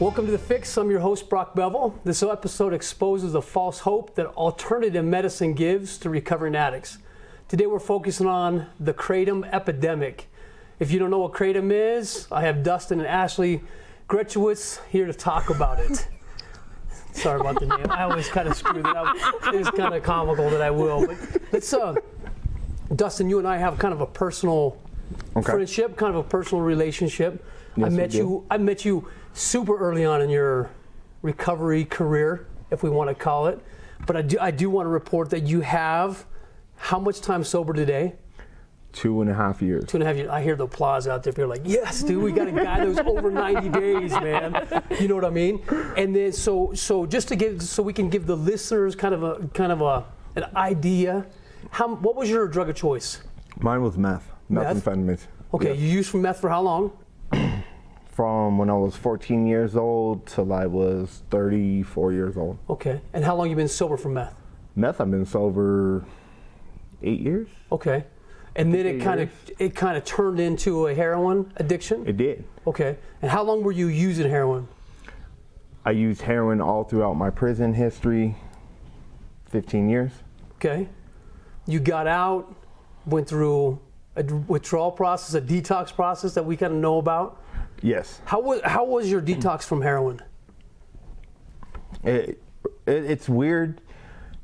Welcome to The Fix. I'm your host, Brock Bevell. This episode exposes the false hope that alternative medicine gives to recovering addicts. Today we're focusing on the Kratom Epidemic. If you don't know what Kratom is, I have Dustin and Ashley Gruskiewich here to talk about it. Sorry about the name. I always kind of screw that up. It's kind of comical that I will. But let's, Dustin, you and I have kind of a personal friendship, kind of a personal relationship. Yes, I met you super early on in your recovery career, if we want to call it. But I do want to report that you have how much time sober today? 2.5 years. 2.5 years. I hear the applause out there. People are like, yes, dude, we got a guy that was over 90 days, man. You know what I mean? And then so just to give, so we can give the listeners kind of an idea. What was your drug of choice? Mine was meth. Methamphetamine. Okay, Yep. You used meth for how long? From when I was 14 years old till I was 34 years old. Okay, and how long you been sober from meth? Meth, I've been sober 8 years. Okay, and then it kind of turned into a heroin addiction? It did. Okay, and how long were you using heroin? I used heroin all throughout my prison history, 15 years. Okay, you got out, went through a withdrawal process, a detox process that we kind of know about. Yes. How was your detox from heroin? It's weird.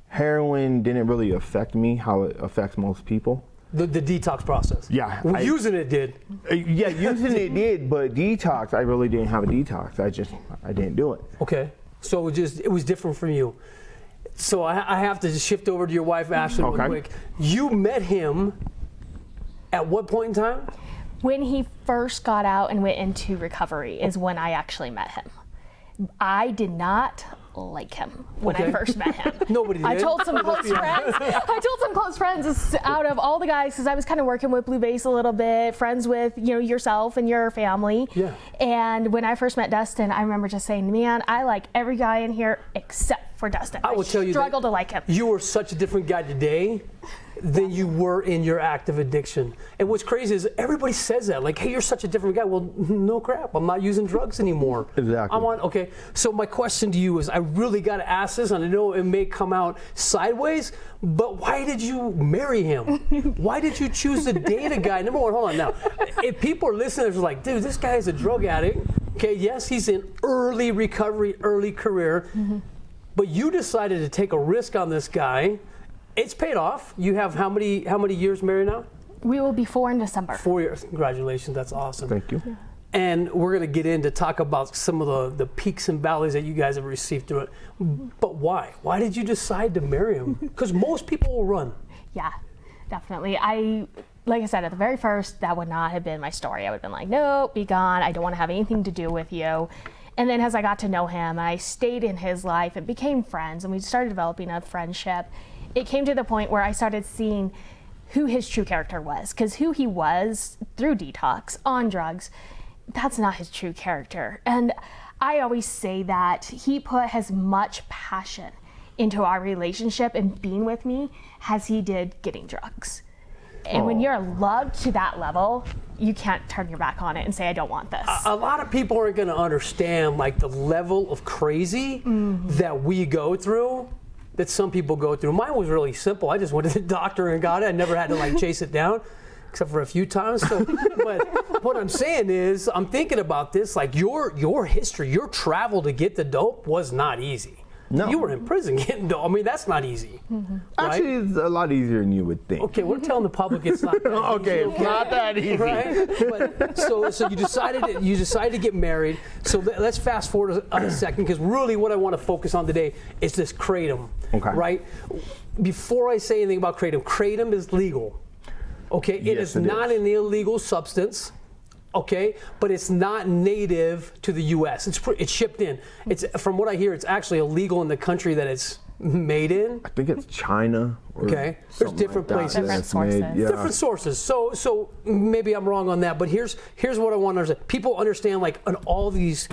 Heroin didn't really affect me how it affects most people. The detox process? Yeah. Using it did. Yeah, using it did, but detox, I really didn't have a detox. I didn't do it. Okay, so it was different from you. So I have to just shift over to your wife, Ashley, real quick. You met him at what point in time? When he first got out and went into recovery is when I actually met him. I did not like him when I first met him. Nobody did. I told some close friends out of all the guys, because I was kind of working with Blue Base a little bit, friends with yourself and your family. Yeah. And when I first met Dustin, I remember just saying, man, I like every guy in here except for Dustin. I will tell you, struggle to like him. You are such a different guy today than you were in your active addiction. And what's crazy is everybody says that, like, hey, you're such a different guy. Well, no crap, I'm not using drugs anymore. Exactly. Okay, so my question to you is, I really got to ask this, and I know it may come out sideways, but why did you marry him? Why did you choose to date a guy? Number one, hold on now. If people are listening, they're like, dude, this guy is a drug addict. Okay, yes, he's in early recovery, early career, but you decided to take a risk on this guy. It's paid off. You have how many years married now? We will be 4 in December. 4 years. Congratulations. That's awesome. Thank you. Yeah. And we're going to get in to talk about some of the peaks and valleys that you guys have received through it. But why? Why did you decide to marry him? Because most people will run. Yeah, definitely. Like I said, at the very first, that would not have been my story. I would have been like, no, be gone. I don't want to have anything to do with you. And then as I got to know him, I stayed in his life and became friends, and we started developing a friendship. It came to the point where I started seeing who his true character was, because who he was through detox, on drugs, that's not his true character. And I always say that he put as much passion into our relationship and being with me as he did getting drugs. And when you're loved to that level, you can't turn your back on it and say, I don't want this. A lot of people aren't going to understand like the level of crazy that we go through, that some people go through. Mine was really simple. I just went to the doctor and got it. I never had to like chase it down, except for a few times. So, but what I'm saying is, I'm thinking about this, like your history, your travel to get the dope was not easy. No. You were in prison getting dope. I mean, that's not easy. Right? Actually, it's a lot easier than you would think. Okay, we're telling the public it's not that easy. Okay, it's not that easy. Right? But, so you decided to get married. So let's fast forward a second, because really what I want to focus on today is this Kratom. Okay. Right? Before I say anything about Kratom, Kratom is legal. Okay? It is not an illegal substance. Okay, but it's not native to the U.S. It's shipped in. It's, from what I hear, it's actually illegal in the country that it's made in. I think it's China. Or okay, there's different places. Different sources. Different sources. So maybe I'm wrong on that, but here's what I want to understand. People understand, like, in all these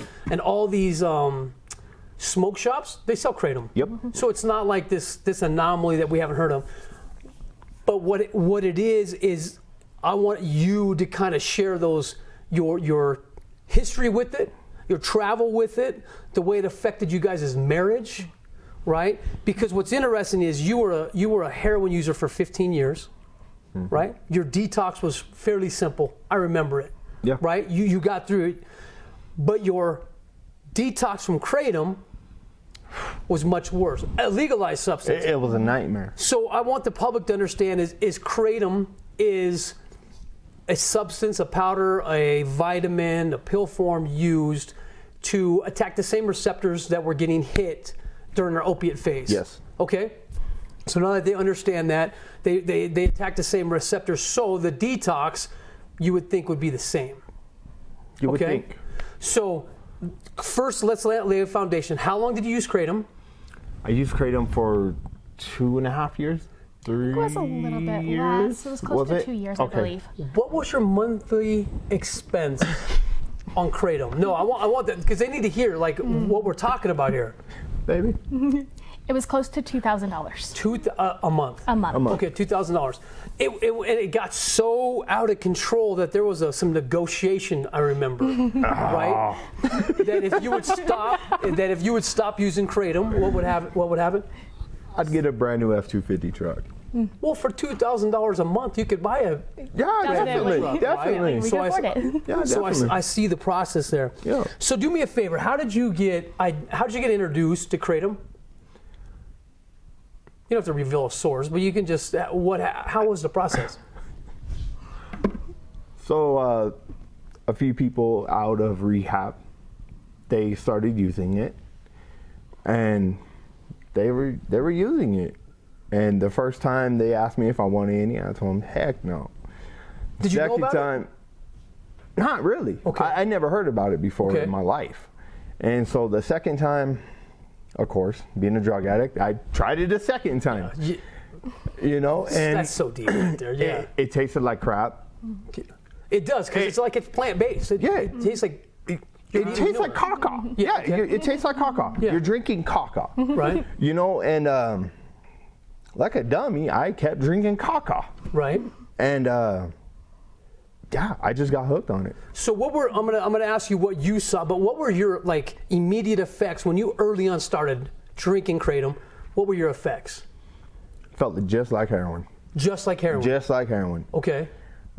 smoke shops, they sell Kratom. Yep. So it's not like this anomaly that we haven't heard of. But what it is I want you to kind of share your history with it, your travel with it, the way it affected you guys' marriage, right? Because what's interesting is you were a heroin user for 15 years, right? Your detox was fairly simple. I remember it. Yeah. Right? You got through it. But your detox from Kratom was much worse. A legalized substance. It was a nightmare. So I want the public to understand is Kratom is a substance, a powder, a vitamin, a pill form used to attack the same receptors that were getting hit during our opiate phase. Yes. Okay? So now that they understand that, they attack the same receptors, so the detox you would think would be the same. You would think. So first, let's lay a foundation. How long did you use Kratom? I used Kratom for 2.5 years. 3 It was a little bit years? less. It was close to 2 years, Okay. I believe. What was your monthly expense on Kratom? No, I want that because they need to hear like what we're talking about here. Baby. It was close to $2,000 A month. a month. Okay, $2,000. It got so out of control that there was some negotiation. I remember, right? That if you would stop using Kratom, what would happen? I'd get a brand new F-250 truck. Well, for $2,000 a month, you could buy a. Yeah, Definitely. definitely. We So can afford it. Yeah, So definitely. I see the process there. Yeah. So do me a favor. How did you get introduced to Kratom? You don't have to reveal a source, but you can just how was the process? So a few people out of rehab, they started using it, and they were using it. And the first time they asked me if I wanted any, I told them, heck no. Did you know Second about time, not really. Okay. I never heard about it before Okay. in my life. And so the second time, of course, being a drug addict, I tried it a second time. You know, and That's so deep right there. Yeah, it tasted like crap. it does because it's like it's plant based. It tastes like It tastes like caca. Yeah, Yeah, okay. it tastes like caca. Yeah. You're drinking caca. right, You know, and like a dummy, I kept drinking caca. right. And yeah, I just got hooked on it. So I'm gonna ask you what you saw, but what were your like immediate effects when you early on started drinking Kratom? What were your effects? Felt just like heroin. Just like heroin. Just like heroin. Okay,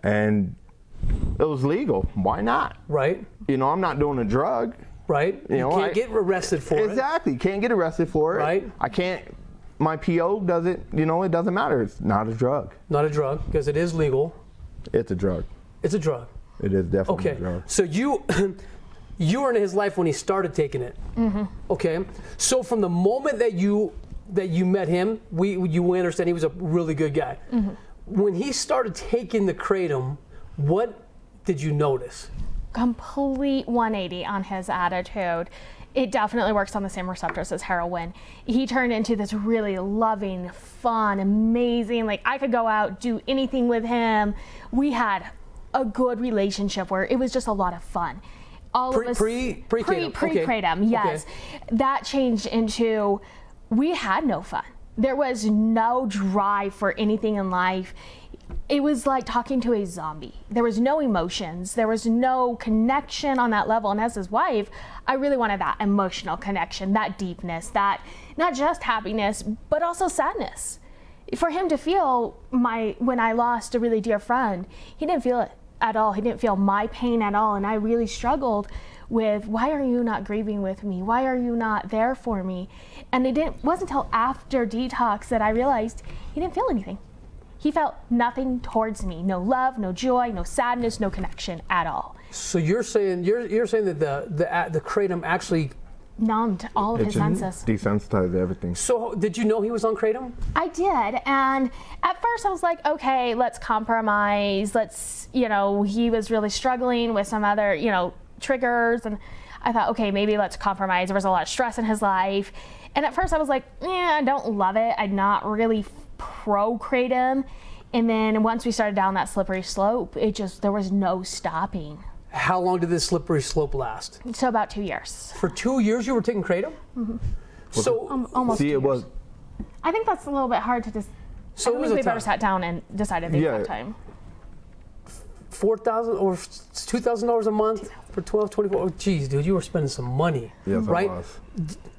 And it was legal. Why not? right, You know, I'm not doing a drug. right. You know, can't get arrested for it. Exactly. Can't get arrested for it. Right. I can't. My PO doesn't. You know, it doesn't matter. It's not a drug. Not a drug because it is legal. It's a drug. It's a drug. It is definitely Okay, a drug. so you were in his life when he started taking it. Mm-hmm. Okay, so from the moment that you met him, we understand he was a really good guy. Mm-hmm. When he started taking the Kratom, what did you notice? Complete 180 on his attitude. It definitely works on the same receptors as heroin. He turned into this really loving, fun, amazing, like I could go out, do anything with him. We had a good relationship where it was just a lot of fun. All of us Pre-Kratom, okay. Kratom, yes. Okay. That changed into we had no fun. There was no drive for anything in life. It was like talking to a zombie. There was no emotions. There was no connection on that level. And as his wife, I really wanted that emotional connection, that deepness, that not just happiness, but also sadness. For him to feel when I lost a really dear friend, he didn't feel it at all. He didn't feel my pain at all. And I really struggled with, why are you not grieving with me? Why are you not there for me? And it wasn't until after detox that I realized he didn't feel anything. He felt nothing towards me. No love, no joy, no sadness, no connection at all. So you're saying that the Kratom actually. Numbed all of his senses. Desensitized everything. So did you know he was on Kratom? I did, and at first I was like, okay, let's compromise. He was really struggling with some other, triggers, and I thought, okay, maybe let's compromise. There was a lot of stress in his life, and at first I was like, I don't love it. I'm not really pro Kratom, and then once we started down that slippery slope, there was no stopping. How long did this slippery slope last? So about 2 years. For 2 years you were taking Kratom? Mm-hmm. So Almost 2 See, years. it was. I think that's a little bit hard to just. So I it don't was think a we've time. ever sat down and decided the Yeah. exact time. $4,000 or $2,000 a month? for 12, 24. Oh, geez, dude, you were spending some money, Yes, I right?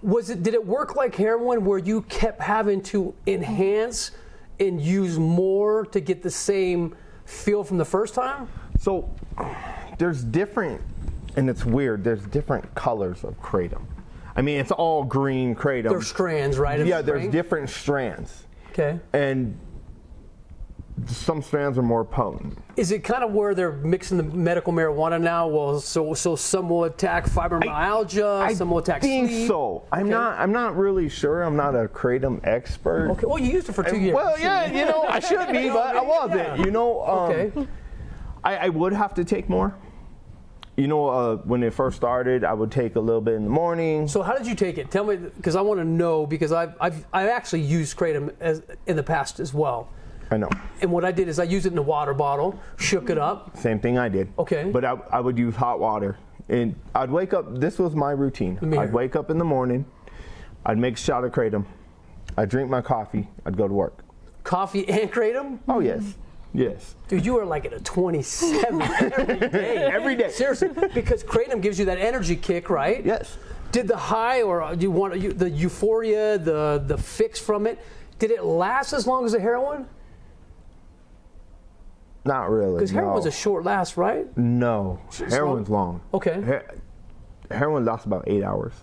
was. Did it work like heroin where you kept having to enhance and use more to get the same feel from the first time? So there's different, and it's weird, there's different colors of kratom. I mean, it's all green kratom. There's strands, right? of Yeah, there's strength? different strands. Okay. And some strands are more potent. Is it kind of where they're mixing the medical marijuana now? Well, so some will attack fibromyalgia, some will attack think sleep. so. I'm not really sure. I'm not a kratom expert. Okay. Well, you used it for 2 years. Well, yeah, I should be, but I wasn't. Okay. I would have to take more. When it first started, I would take a little bit in the morning. So how did you take it? Tell me, because I want to know, because I've actually used kratom in the past as well. I know. And what I did is I used it in a water bottle, shook it up. Same thing I did. Okay. But I would use hot water. And I'd wake up, this was my routine. I'd wake up in the morning, I'd make a shot of kratom, I'd drink my coffee, I'd go to work. Coffee and kratom? Oh, yes. Yes. Dude, you are like at a 27 every day. Every day. Seriously, because kratom gives you that energy kick, right? Yes. Did the high, or do you want the euphoria, the fix from it, did it last as long as the heroin? Not really. Because heroin's a short last, right? No. Heroin's long. Okay. Heroin lasts about 8 hours.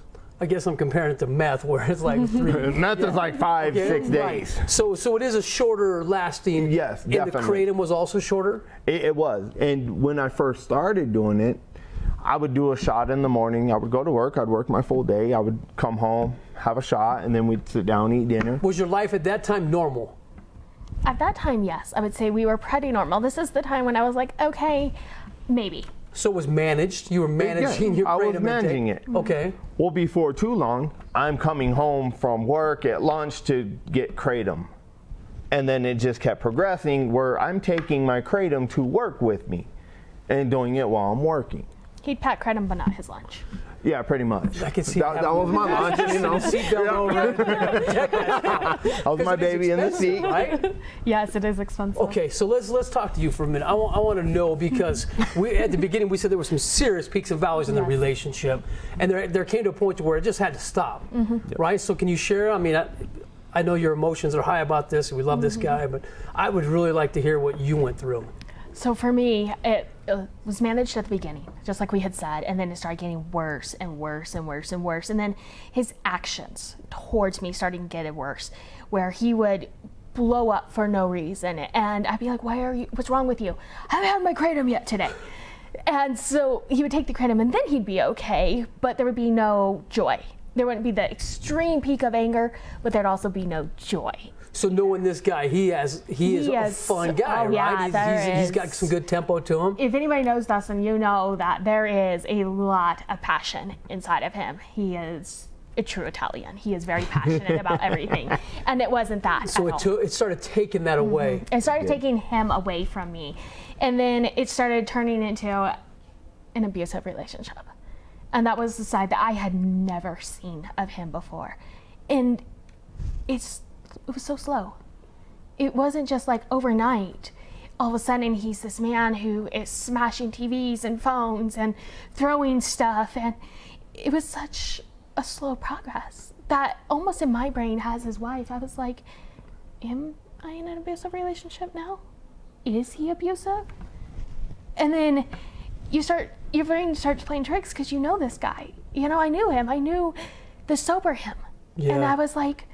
I guess I'm comparing it to meth, where it's like 3. Meth is like 5, 6 days. Right. So it is a shorter lasting. Yes, and definitely. the kratom was also shorter? It was. And when I first started doing it, I would do a shot in the morning. I would go to work. I'd work my full day. I would come home, have a shot, and then we'd sit down, eat dinner. Was your life at that time normal? At that time, yes, I would say we were pretty normal. This is the time when I was like, okay, maybe. So it was managed. You were managing your kratom I was managing intake. it. Okay. Well, before too long, I'm coming home from work at lunch to get kratom. And then it just kept progressing where I'm taking my kratom to work with me and doing it while I'm working. He'd pack kratom, but not his lunch. Yeah, pretty much. I can see that was my lunch, Seatbelt over. That was my baby in the seat. Right? Yes, it is expensive. Okay, so let's talk to you for a minute. I want to know, because at the beginning we said there were some serious peaks and valleys in the relationship, and there came to a point where it just had to stop, right? So can you share? I mean, I know your emotions are high about this, and we love this guy, but I would really like to hear what you went through. So for me, it was managed at the beginning, just like we had said, and then it started getting worse and worse and worse and worse. And then his actions towards me started getting worse, where he would blow up for no reason. And I'd be like, what's wrong with you? I haven't had my kratom yet today. And so he would take the kratom and then he'd be okay, but there would be no joy. There wouldn't be the extreme peak of anger, but there'd also be no joy. So knowing this guy, he is a fun guy, right? He's got some good tempo to him. If anybody knows Dustin, you know that there is a lot of passion inside of him. He is a true Italian. He is very passionate about everything, and it wasn't that. So it started taking that away. It started taking him away from me, and then it started turning into an abusive relationship, and that was the side that I had never seen of him before, and it was so slow. It wasn't just like overnight. All of a sudden, he's this man who is smashing TVs and phones and throwing stuff. And it was such a slow progress that almost in my brain, as his wife, I was like, am I in an abusive relationship now? Is he abusive? And then your brain starts playing tricks because you know this guy. I knew him. I knew the sober him. Yeah. And I was like,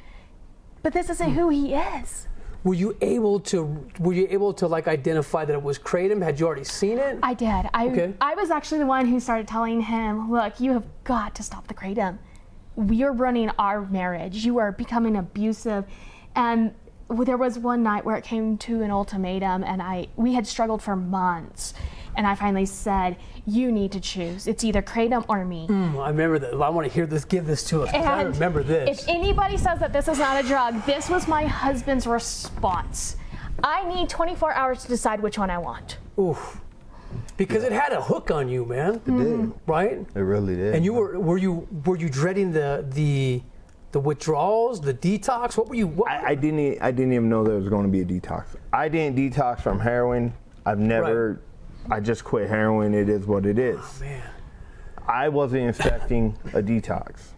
but this isn't who he is. Were you able to like identify that it was kratom? Had you already seen it? I did. I was actually the one who started telling him, look, you have got to stop the kratom. You're running our marriage. You are becoming abusive. And there was one night where it came to an ultimatum, and we had struggled for months. And I finally said, you need to choose. It's either kratom or me. I remember that. I want to hear this. Give this to us. I remember this. If anybody says that this is not a drug, this was my husband's response. I need 24 hours to decide which one I want. Oof. Because it had a hook on you, man. It did. Right? It really did. And you were you dreading the withdrawals, the detox? What were you? I didn't even know there was going to be a detox. I didn't detox from heroin. I've never. Right. I just quit heroin. It is what it is. Oh, man. I wasn't expecting a detox.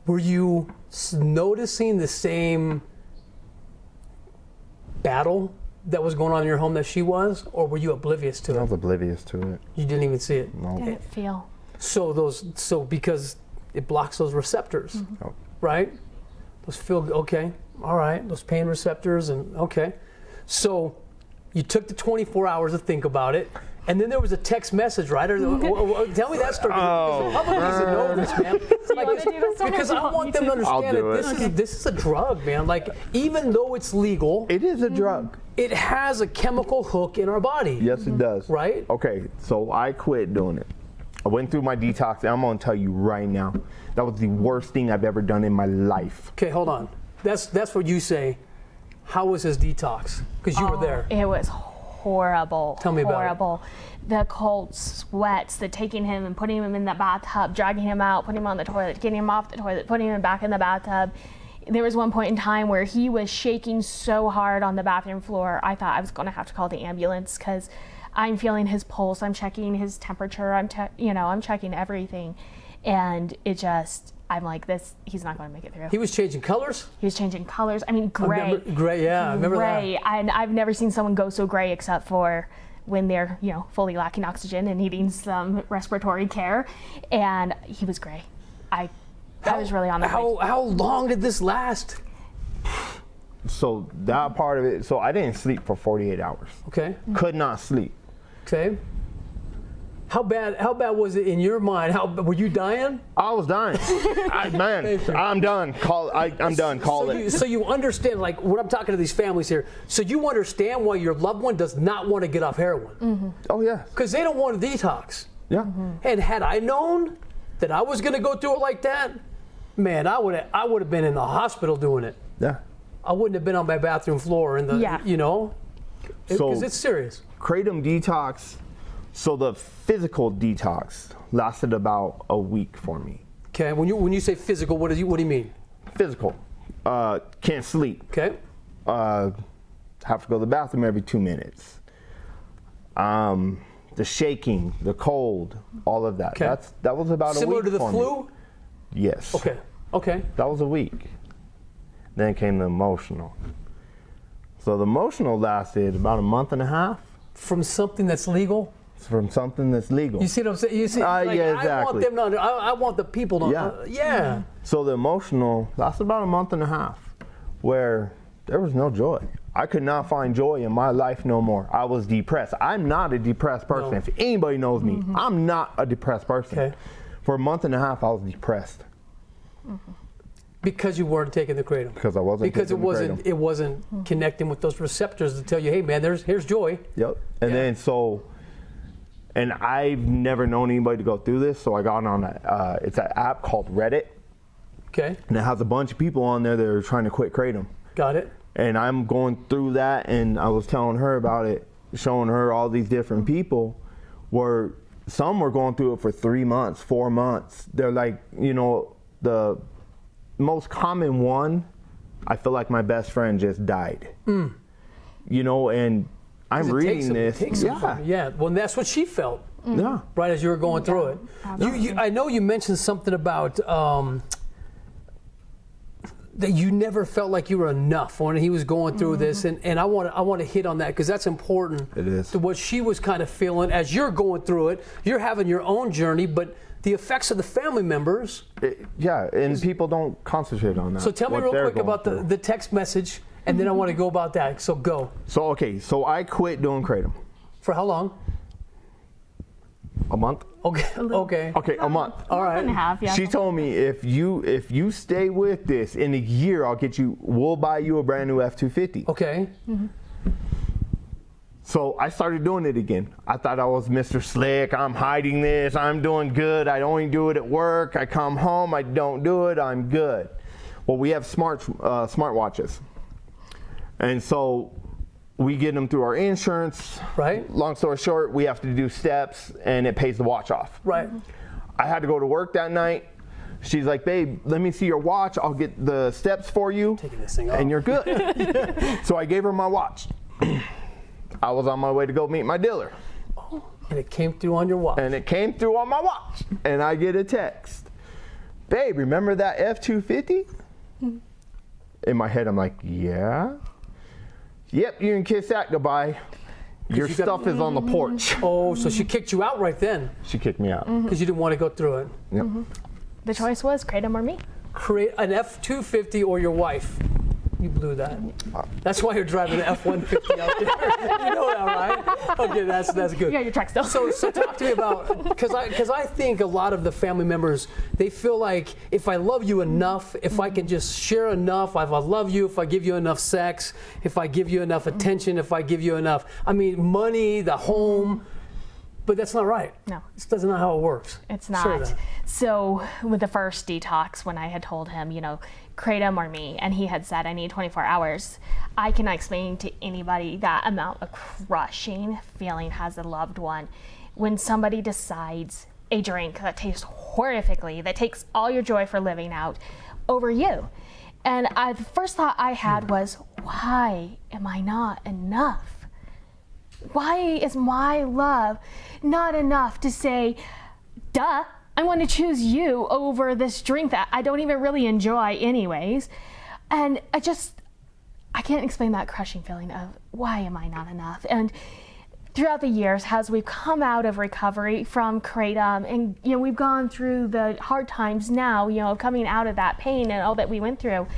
Were you noticing the same battle that was going on in your home that she was, or were you oblivious to I it? was oblivious to it. You didn't even see it. No. Didn't feel. So because it blocks those receptors, Oh. right? Those okay, all right, those pain receptors, and okay. So you took the 24 hours to think about it, and then there was a text message, right? Or, tell me that story. Oh. The public needs to know this, man. wanna do this one? Because I want them to I'll understand do that it. this is a drug, man. Like, even though it's legal, It is a drug. it has a chemical hook in our body. Yes, it does. Right? Okay, so I quit doing it. I went through my detox, and I'm going to tell you right now, that was the worst thing I've ever done in my life. Okay, hold on. That's what you say. How was his detox? Because you were there. It was horrible. Tell me about it. Horrible. The cold sweats, the taking him and putting him in the bathtub, dragging him out, putting him on the toilet, getting him off the toilet, putting him back in the bathtub. There was one point in time where he was shaking so hard on the bathroom floor, I thought I was going to have to call the ambulance because I'm feeling his pulse, I'm checking his temperature, I'm checking everything, and it just, I'm like, he's not going to make it through. He was changing colors? He was changing colors. I mean, gray. Gray, yeah, I remember that. Gray. And I've never seen someone go so gray except for when they're, fully lacking oxygen and needing some respiratory care. And he was gray. I was really on the way. How long did this last? So that part of it, so I didn't sleep for 48 hours. Okay. Could not sleep. Okay. How bad was it in your mind? Were you dying? I was dying. I'm done. I'm done. Call it. So you understand, like, when I'm talking to these families here, so you understand why your loved one does not want to get off heroin. Mm-hmm. Oh, yeah. Because they don't want to detox. Yeah. Mm-hmm. And had I known that I was going to go through it like that, man, I would have been in the hospital doing it. Yeah. I wouldn't have been on my bathroom floor in the, because it's serious. Kratom Detox, so the physical detox lasted about a week for me. Okay, when you say physical, what do you mean? Physical. Can't sleep. Okay. Have to go to the bathroom every 2 minutes. The shaking, the cold, all of that. Okay. That was about Similar a week to the for flu? me. Yes. Okay. That was a week. Then came the emotional. So the emotional lasted about a month and a half. From something that's legal? From something that's legal. You see what I'm saying? You see, yeah, exactly. I want them to, I want the people to, yeah. So the emotional lasted about a month and a half, where there was no joy. I could not find joy in my life no more. I was depressed. I'm not a depressed person. No. If anybody knows me, I'm not a depressed person. Okay. For a month and a half, I was depressed. Because you weren't taking the kratom. Because I wasn't Because taking the kratom. it wasn't connecting with those receptors to tell you, hey man, here's joy. Yep. And then and I've never known anybody to go through this, so I got on it's an app called Reddit. Okay. And it has a bunch of people on there that are trying to quit kratom. Got it. And I'm going through that, and I was telling her about it, showing her all these different people where some were going through it for 3 months, 4 months. They're like, the most common one, I feel like my best friend just died. And I'm reading this. Yeah. Well, that's what she felt. Yeah. Right as you were going through it. I know you mentioned something about that you never felt like you were enough when he was going through this, and I want to hit on that because that's important. It is. To what she was kind of feeling as you're going through it. You're having your own journey, but the effects of the family members. And people don't concentrate on that. So tell me real quick about the text message, and then I want to go about that. So go. So I quit doing kratom. For how long? A month. Okay. Okay, a month. All right. Month and a half, yeah. She told me if you stay with this in a year, we'll buy you a brand new F-250. Okay. So I started doing it again. I thought I was Mr. Slick. I'm hiding this. I'm doing good. I only do it at work. I come home. I don't do it. I'm good. Well, we have smartwatches, and so we get them through our insurance. Right. Long story short, we have to do steps, and it pays the watch off. Right. I had to go to work that night. She's like, babe, let me see your watch. I'll get the steps for you. Taking this thing off. And you're good. So I gave her my watch. I was on my way to go meet my dealer. Oh, and it came through on your watch. And it came through on my watch. And I get a text. Babe, remember that F-250? In my head, I'm like, yeah. Yep, you can kiss that goodbye. Your stuff is on the porch. Oh, so she kicked you out right then. She kicked me out. Because you didn't want to go through it. Yep. The choice was Kratom or me. Create an F-250 or your wife. You blew that. That's why you're driving the F-150 out there. You know that, right? Okay, that's good. Yeah, your truck still. So talk to me about, because I think a lot of the family members, they feel like if I love you enough, if I can just share enough, if I love you, if I give you enough sex, if I give you enough attention, if I give you enough, money, the home. But that's not right. No. That's not how it works. It's not. So with the first detox, when I had told him, Kratom or me, and he had said I need 24 hours, I cannot explain to anybody that amount of crushing feeling as a loved one when somebody decides a drink that tastes horrifically, that takes all your joy for living out over you. And the first thought I had was, why am I not enough? Why is my love not enough to say, duh, I want to choose you over this drink that I don't even really enjoy anyways. And I can't explain that crushing feeling of why am I not enough? And throughout the years, as we've come out of recovery from Kratom, and we've gone through the hard times now, coming out of that pain and all that we went through,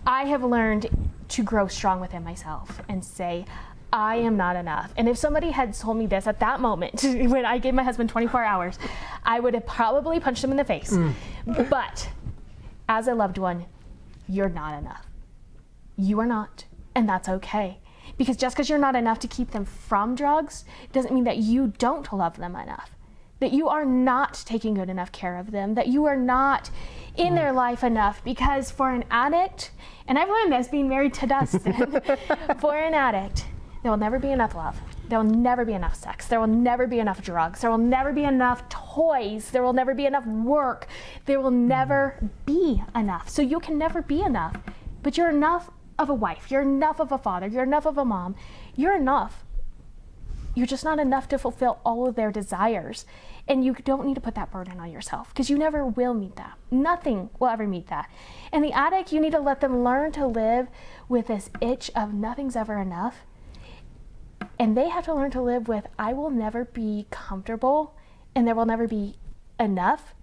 I have learned to grow strong within myself and say, I am not enough. And if somebody had told me this at that moment, when I gave my husband 24 hours, I would have probably punched him in the face. But as a loved one, you're not enough. You are not, and that's okay. Because just because you're not enough to keep them from drugs doesn't mean that you don't love them enough, that you are not taking good enough care of them, that you are not in their life enough. Because for an addict, and I've learned this being married to Dustin, for an addict, there will never be enough love. There will never be enough sex. There will never be enough drugs. There will never be enough toys. There will never be enough work. There will never be enough. So you can never be enough. But you're enough of a wife. You're enough of a father. You're enough of a mom. You're enough. You're just not enough to fulfill all of their desires. And you don't need to put that burden on yourself because you never will meet that. Nothing will ever meet that. And the addict, you need to let them learn to live with this itch of nothing's ever enough. And they have to learn to live with, I will never be comfortable and there will never be enough,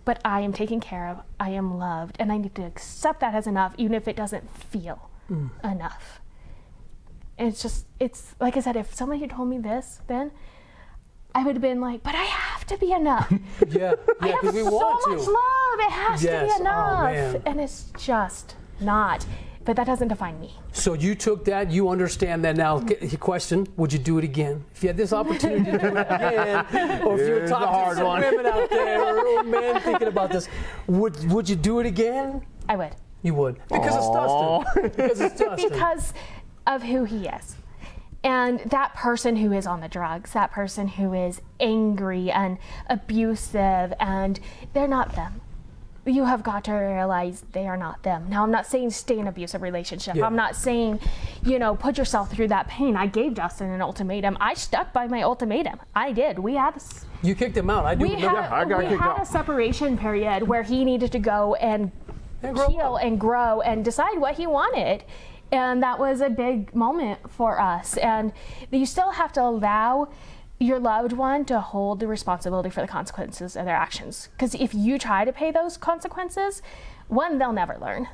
but I am taken care of, I am loved, and I need to accept that as enough, even if it doesn't feel enough. And it's like I said, if somebody had told me this then, I would have been like, but I have to be enough. Yeah, I have because we want so to. much love, it has to be enough. Oh, man. And it's just not. But that doesn't define me. So you took that, you understand that now. Question, would you do it again? If you had this opportunity to do it again, or if you were talking to some women out there, or men thinking about this, would you do it again? I would. You would. Because it's Dustin. Because it's Dustin. Because of who he is. And that person who is on the drugs, that person who is angry and abusive, and they're not them. You have got to realize they are not them. Now, I'm not saying stay in an abusive relationship. Yeah. I'm not saying, put yourself through that pain. I gave Dustin an ultimatum. I stuck by my ultimatum. I did. You kicked him out. I do. We had a separation period where he needed to go and heal and grow and decide what he wanted. And that was a big moment for us. And you still have to allow your loved one to hold the responsibility for the consequences of their actions. Because if you try to pay those consequences, one, they'll never learn.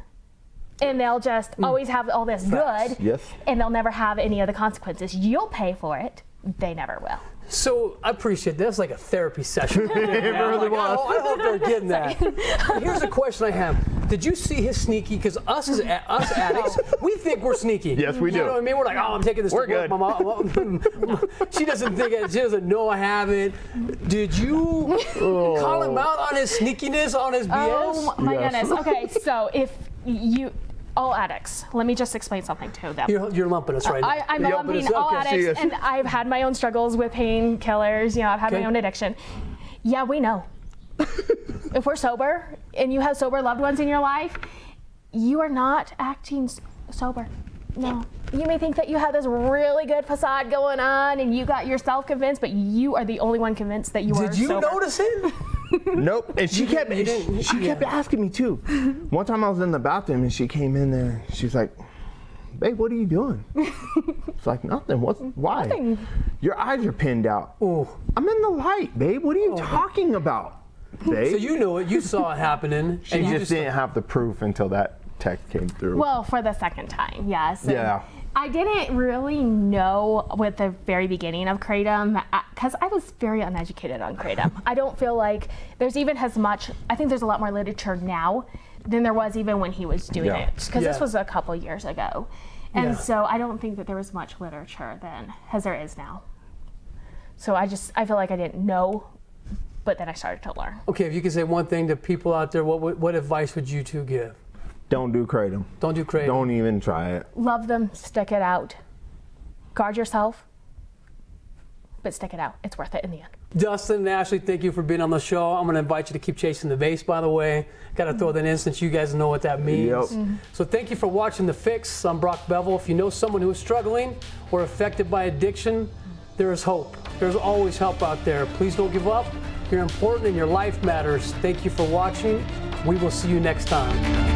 And they'll just always have all this good, and they'll never have any of the consequences. You'll pay for it. They never will. So I appreciate that. That's like a therapy session. It really was. I hope they're getting that. Here's a question I have. Did you see his sneaky? Because us addicts, we think we're sneaky. Yes, we do. You know what I mean? We're like, I'm taking this to work. Mama. She doesn't think it. She doesn't know I have it. Did you call him out on his sneakiness, on his BS? Oh my goodness. Okay, so if you... All addicts. Let me just explain something to them. You're lumping us right now. I'm lumping all addicts, and I've had my own struggles with painkillers. I've had my own addiction. Yeah, we know. If we're sober and you have sober loved ones in your life, you are not acting sober. No. you may think that you have this really good facade going on and you got yourself convinced, but you are the only one convinced that you are Did you sober. notice it? Nope. And she kept asking me too. One time I was in the bathroom and she came in there. She's like, "Babe, what are you doing?" It's like, "Nothing. Why?" Nothing. "Your eyes are pinned out." Ooh. "I'm in the light, babe. What are you talking about, babe?" So you knew it. You saw it happening. She and you just didn't have the proof until that text came through. Well, for the second time, yes. And Yeah. I didn't really know with the very beginning of Kratom, because I was very uneducated on Kratom. I don't feel like there's even as much, I think there's a lot more literature now than there was even when he was doing Yeah. it, because Yeah. this was a couple years ago. And Yeah. so I don't think that there was much literature then as there is now. So I feel like I didn't know, but then I started to learn. Okay, if you could say one thing to people out there, what advice would you two give? Don't do Kratom. Don't do Kratom. Don't even try it. Love them, stick it out. Guard yourself, but stick it out. It's worth it in the end. Dustin and Ashley, thank you for being on the show. I'm going to invite you to keep chasing the base, by the way. Got to throw that in since you guys know what that means. Yep. So thank you for watching The Fix. I'm Brock Bevell. If you know someone who is struggling or affected by addiction, there is hope. There's always help out there. Please don't give up. You're important and your life matters. Thank you for watching. We will see you next time.